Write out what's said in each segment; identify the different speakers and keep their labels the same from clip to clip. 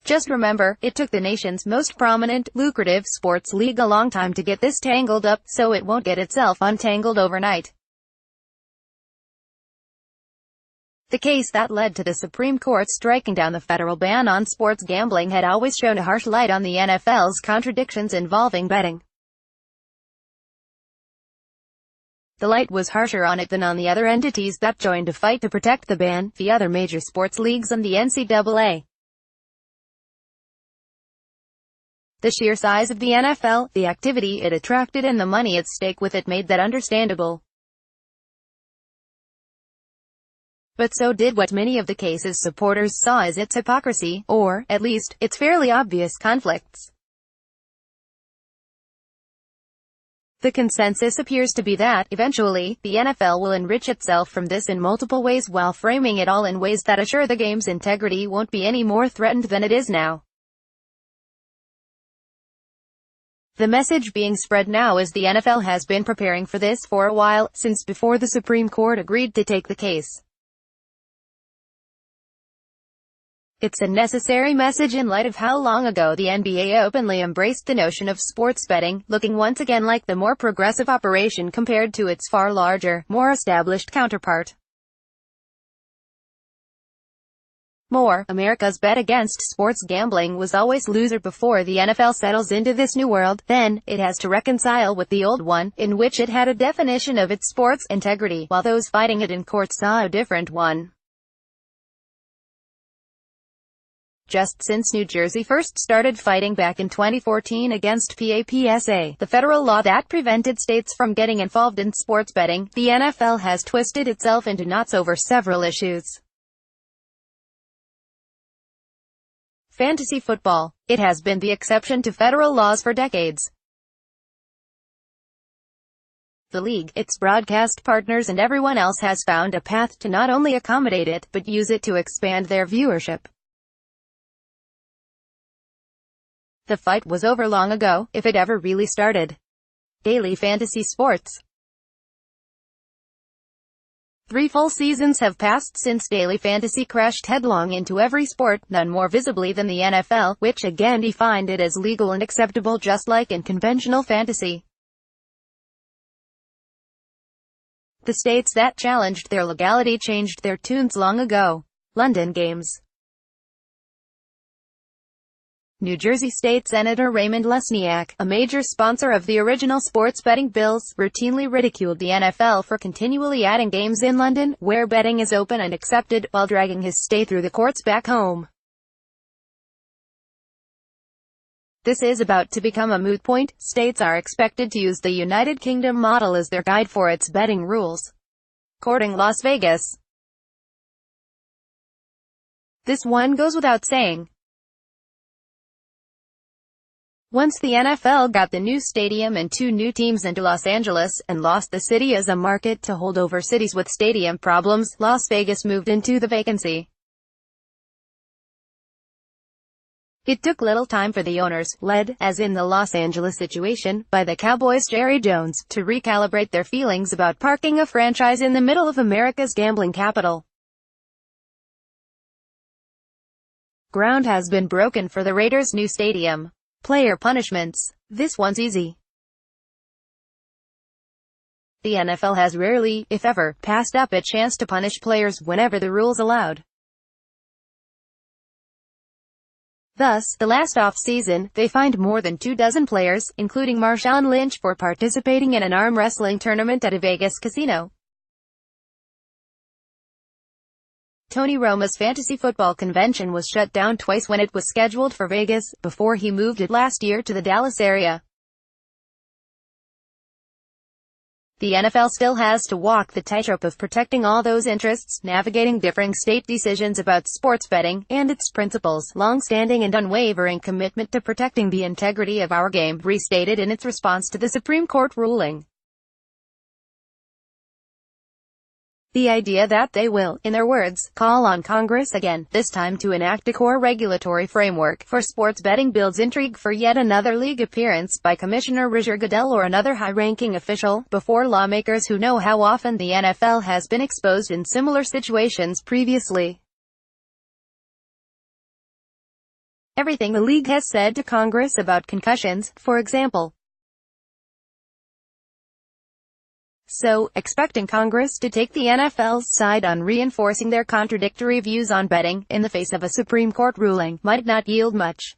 Speaker 1: Just remember, it took the nation's most prominent, lucrative sports league a long time to get this tangled up, so it won't get itself untangled overnight. The case that led to the Supreme Court striking down the federal ban on sports gambling had always shown a harsh light on the NFL's contradictions involving betting. The light was harsher on it than on the other entities that joined to fight to protect the ban, the other major sports leagues and the NCAA. The sheer size of the NFL, the activity it attracted and the money at stake with it made that understandable. But so did what many of the case's supporters saw as its hypocrisy, or, at least, its fairly obvious conflicts. The consensus appears to be that, eventually, the NFL will enrich itself from this in multiple ways while framing it all in ways that assure the game's integrity won't be any more threatened than it is now. The message being spread now is the NFL has been preparing for this for a while, since before the Supreme Court agreed to take the case. It's a necessary message in light of how long ago the NBA openly embraced the notion of sports betting, looking once again like the more progressive operation compared to its far larger, more established counterpart. America's bet against sports gambling was always loser. Before the NFL settles into this new world, then, it has to reconcile with the old one, in which it had a definition of its sports integrity, while those fighting it in court saw a different one. Just since New Jersey first started fighting back in 2014 against PAPSA, the federal law that prevented states from getting involved in sports betting, the NFL has twisted itself into knots over several issues. Fantasy football. It has been the exception to federal laws for decades. The league, its broadcast partners and everyone else has found a path to not only accommodate it, but use it to expand their viewership. The fight was over long ago, if it ever really started. Daily fantasy sports. 3 full seasons have passed since daily fantasy crashed headlong into every sport, none more visibly than the NFL, which again defined it as legal and acceptable just like in conventional fantasy. The states that challenged their legality changed their tunes long ago. London Games. New Jersey State Senator Raymond Lesniak, a major sponsor of the original sports betting bills, routinely ridiculed the NFL for continually adding games in London, where betting is open and accepted, while dragging his stay through the courts back home. This is about to become a moot point. States are expected to use the United Kingdom model as their guide for its betting rules. Courting Las Vegas. This one goes without saying. Once the NFL got the new stadium and 2 new teams into Los Angeles, and lost the city as a market to hold over cities with stadium problems, Las Vegas moved into the vacancy. It took little time for the owners, led, as in the Los Angeles situation, by the Cowboys' Jerry Jones, to recalibrate their feelings about parking a franchise in the middle of America's gambling capital. Ground has been broken for the Raiders' new stadium. Player punishments. This one's easy. The NFL has rarely, if ever, passed up a chance to punish players whenever the rules allowed. Thus, the last off-season, they fined more than 24 players, including Marshawn Lynch, for participating in an arm wrestling tournament at a Vegas casino. Tony Roma's fantasy football convention was shut down twice when it was scheduled for Vegas, before he moved it last year to the Dallas area. The NFL still has to walk the tightrope of protecting all those interests, navigating differing state decisions about sports betting, and its principles' long-standing and unwavering commitment to protecting the integrity of our game, restated in its response to the Supreme Court ruling. The idea that they will, in their words, call on Congress again, this time to enact a core regulatory framework for sports betting builds intrigue for yet another league appearance by Commissioner Roger Goodell or another high-ranking official, before lawmakers who know how often the NFL has been exposed in similar situations previously. everything the league has said to Congress about concussions, for example. So, expecting Congress to take the NFL's side on reinforcing their contradictory views on betting, in the face of a Supreme Court ruling, might not yield much.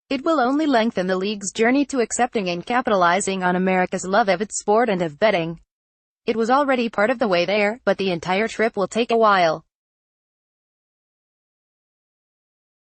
Speaker 1: It will only lengthen the league's journey to accepting and capitalizing on America's love of its sport and of betting. It was already part of the way there, but the entire trip will take a while.